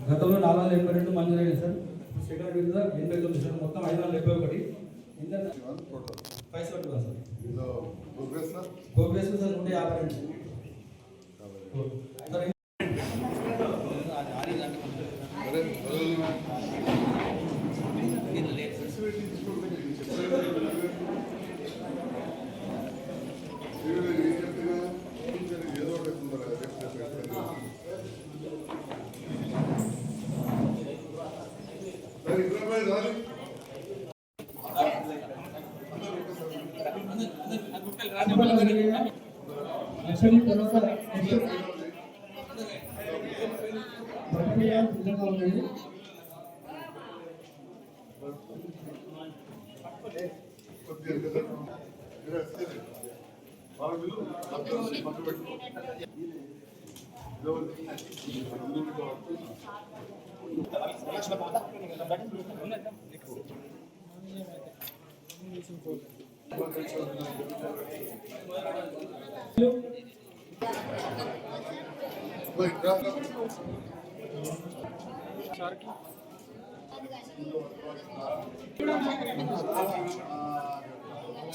గతంలో 482 మంజూరైంది sir. Second విడత 89 sir. మొత్తం 571. ఇంకా పైసలు sir progress sir 152 sir.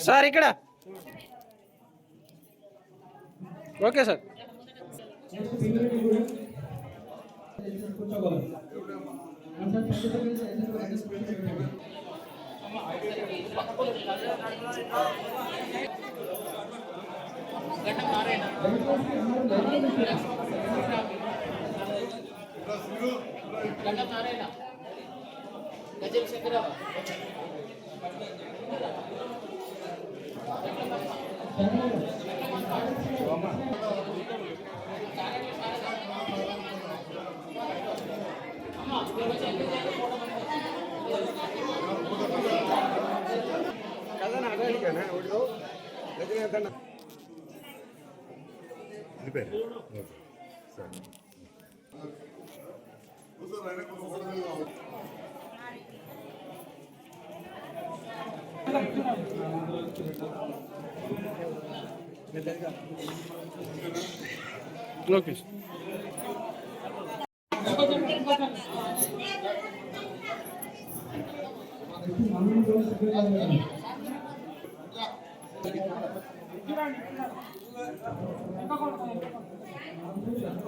Sir ఇక్కడ ఓకే సార్.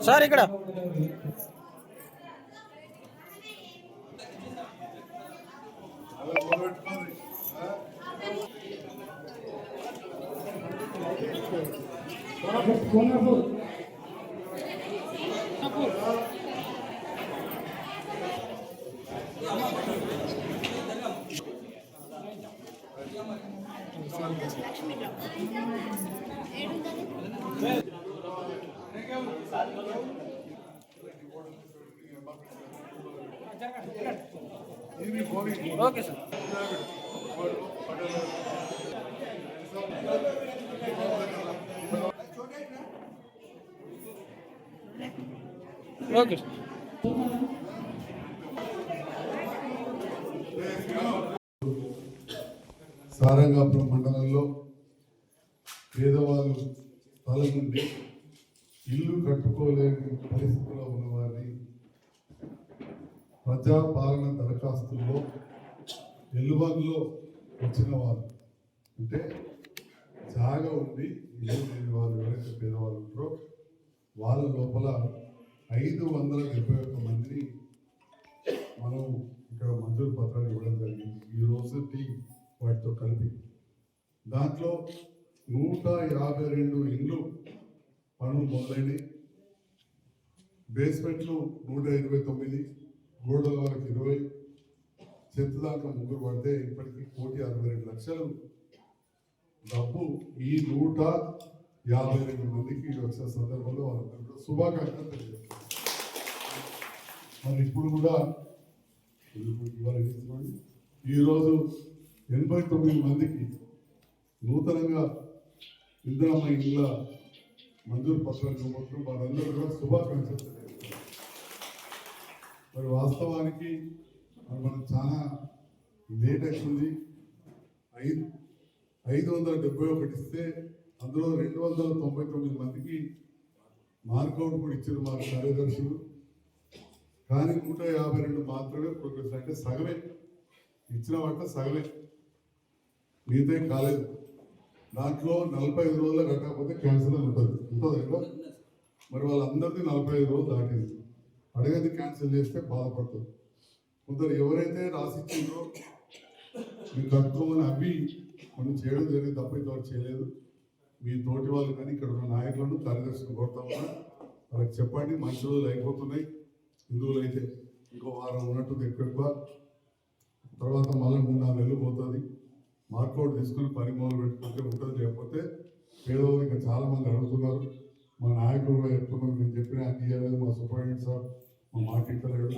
ఓకే సార్ ఇక్కడ ఓకే సార్. ఓకే సారంగాపురం మండలంలో పేదవాళ్ళు స్థలం నుండి ఇల్లు కట్టుకోలేని పరిస్థితిలో ఉన్నవారిని ప్రజాపాలన దరఖాస్తుల్లో ఎల్లువల్లో వచ్చిన వారు అంటే జాగా ఉండి ఇల్లు లేని వాళ్ళు ఎవరైతే పేదవాళ్ళు ఉంటారో వాళ్ళ లోపల 571 మందిని మనం ఇక్కడ మంజూరు పత్రాలు ఇవ్వడం జరిగింది ఈ రోజుకి వాటితో కలిపి. దాంట్లో 152 ఇండ్లు పనులు మొదలైనవి. బేస్మెంట్లు 129, గోడల వరకు 20, చెత్త దాకా 3 పడితే ఇప్పటికీ 1,62,00,000 డబ్బు ఈ 152 మందికి వచ్చిన సందర్భంలో వాళ్ళందరూ శుభాకాంక్షలు తెలియజేస్తారు. మరి ఇప్పుడు కూడా ఈరోజు 89 మందికి నూతనంగా ఇందిరమ్మ ఇండ్ల మంజూరు పత్రాలు ఇవ్వబోతున్నాం. వారందరూ కూడా శుభాకాంక్షలు తెలియజేస్తారు. మరి వాస్తవానికి మనం చాలా లేట్ అవుతుంది. 571 ఇస్తే అందులో 299 మందికి మార్కౌట్ కూడా ఇచ్చారు మా కార్యదర్శులు. కానీ 152 మాత్రమే ప్రోగ్రెస్, అంటే సగమే ఇచ్చిన వాట సగమే, మిగతా కాలేదు. దాంట్లో 45 రోజులు కట్టకపోతే క్యాన్సిల్ అని ఉంటుంది కదా. మరి వాళ్ళందరిది 45 రోజులు దాటింది. అడగది క్యాన్సిల్ చేస్తే బాధపడుతుంది. కొందరు ఎవరైతే రాసిచ్చిందో మీరు కట్టుకోమని అవి మనం చేయడం జరిగింది తప్ప ఇంతవరకు చేయలేదు. మీ తోటి వాళ్ళు కానీ ఇక్కడ ఉన్న నాయకులను కార్యదర్శులు కోరుతా ఉన్నా, వాళ్ళకి చెప్పండి. మంచి రోజులు అయిపోతున్నాయి. హిందువులు అయితే ఇంకో వారం ఉన్నట్టు ఎక్కువ, తర్వాత మళ్ళీ 3-4 నెలలు పోతుంది. మార్కౌట్ తీసుకుని పని మొదలు పెట్టుకుంటే ఉంటుంది. లేకపోతే పేదవాళ్ళు ఇంకా చాలా మంది అడుగుతున్నారు. మా నాయకులు కూడా చెప్తున్నారు, నేను చెప్పిన అన్ని చేయలేదు, మా సూపరింటెండెంట్ సార్ మా మాట ఇంటలేడు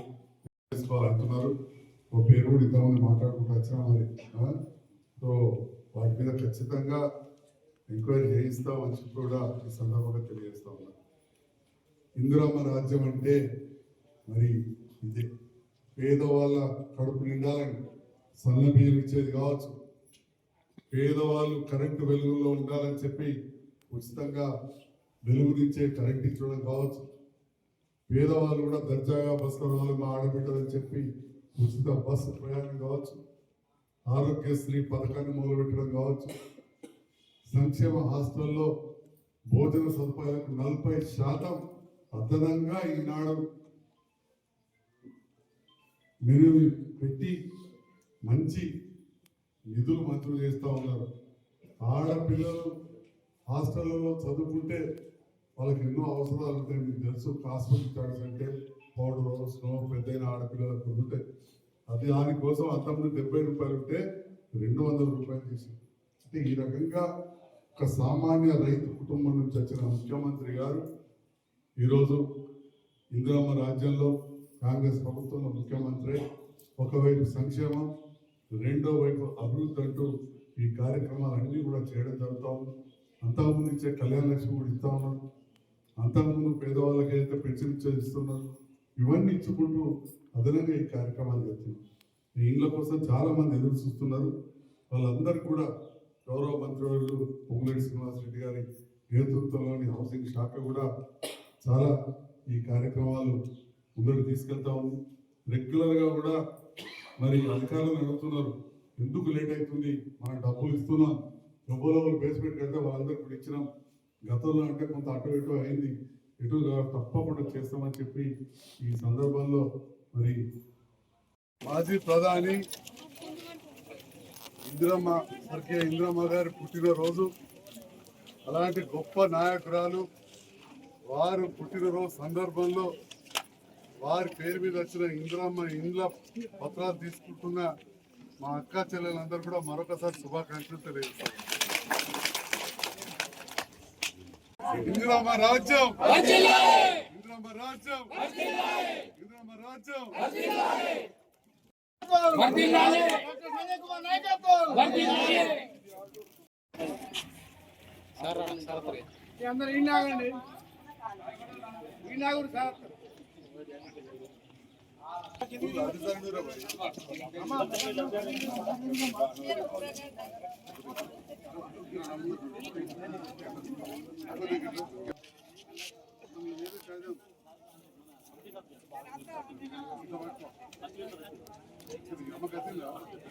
చేసుకోవాలి అంటున్నారు. ఓ పేరు కూడా ఇంతమంది మాట్లాడుకుంటూ వచ్చినా మరి. సో వాటి మీద ఖచ్చితంగా ఎంక్వైరీ చేయిస్తామని చెప్పి కూడా ఈ సందర్భంగా తెలియజేస్తా ఉన్నా. ఇందిరమ్మ రాజ్యం అంటే మరి ఇదే, పేదవాళ్ళ కడుపు నిండాలని సన్న బియ్యం ఇచ్చేది కావచ్చు, పేదవాళ్ళు కరెంటు వెలుగుల్లో ఉండాలని చెప్పి ఉచితంగా వెలుగునిచ్చే కరెంట్ ఇచ్చడం కావచ్చు, పేదవాళ్ళు కూడా దర్జాగా బస్సులో రావాలి మా ఆడబిడ్డలని చెప్పి ఉచిత బస్సు ప్రయాణం కావచ్చు, ఆరోగ్యశ్రీ పథకాన్ని మొదలుపెట్టడం కావచ్చు, సంక్షేమ హాస్టల్లో భోజన సదుపాయాలకు 40% అదనంగా ఈనాడు మెను పెట్టి మంచి నిధులు మంజూరు చేస్తూ ఉన్నారు. ఆడపిల్లలు హాస్టళ్లలో చదువుకుంటే వాళ్ళకి ఎన్నో అవసరాలు ఉంటాయి. మీకు తెలుసు, కాస్మెటిక్ చార్జెస్ అంటే పౌడర్, స్నో పెద్దయిన ఆడపిల్లలకు ఉంటాయి. అది దానికోసం అంతకుముందు 70 రూపాయలు ఉంటే 200 రూపాయలు చేసింది. అంటే ఈ రకంగా ఒక సామాన్య రైతు కుటుంబం నుంచి వచ్చిన ముఖ్యమంత్రి గారు ఈరోజు ఇందిరమ్మ రాజ్యంలో కాంగ్రెస్ ప్రభుత్వంలో ముఖ్యమంత్రి ఒకవైపు సంక్షేమం, రెండో వైపు అభివృద్ధి అంటూ ఈ కార్యక్రమాలన్నీ కూడా చేయడం జరుగుతూ ఉంది. అంతకుముందు ఇచ్చే కళ్యాణ లక్ష్మి కూడా ఇస్తా ఉన్నారు. అంతకుముందు పేదవాళ్ళకి అయితే పెన్షన్ ఇస్తున్నారు. ఇవన్నీ ఇచ్చుకుంటూ అదనంగా ఈ కార్యక్రమాలు చేస్తున్నారు. ఈ ఇండ్ల కోసం చాలా మంది ఎదురు చూస్తున్నారు. వాళ్ళందరికీ కూడా గౌరవ మంత్రివర్యులు పొంగులేటి శ్రీనివాసరెడ్డి గారి నేతృత్వంలోని హౌసింగ్ శాఖ కూడా చాలా ఈ కార్యక్రమాలు ముందుకు తీసుకెళ్తా ఉంది. రెగ్యులర్గా కూడా మరి అధికారులను అడుగుతున్నారు, ఎందుకు లేట్ అవుతుంది, మనం డబ్బులు ఇస్తున్నాం, ఎవరో బేస్మెంట్ కడితే వాళ్ళందరూ కూడా ఇచ్చినాం, గతంలో అంటే కొంత అటు ఇటు అయింది, ఇటు తప్పకుండా చేస్తామని చెప్పి ఈ సందర్భంలో మరి మాజీ ప్రధాని స్వర్గీయ ఇందిరమ్మ గారి పుట్టినరోజు, అలాంటి గొప్ప నాయకురాలు వారు పుట్టినరోజు సందర్భంలో వారి పేరు మీద వచ్చిన ఇందిరమ్మ ఇండ్ల పత్రాలు తీసుకుంటున్న మా అక్క చెల్లెలందరూ కూడా మరొకసారి శుభాకాంక్షలు తెలియజేస్తారు. ఇందిరమ్మ రాజ్యం, ఇందిరమ్మ రాజ్యం, ఇందిరమ్మ రాజ్యం. అందరూ ఈనాగండి, ఈనాగుడు సార్.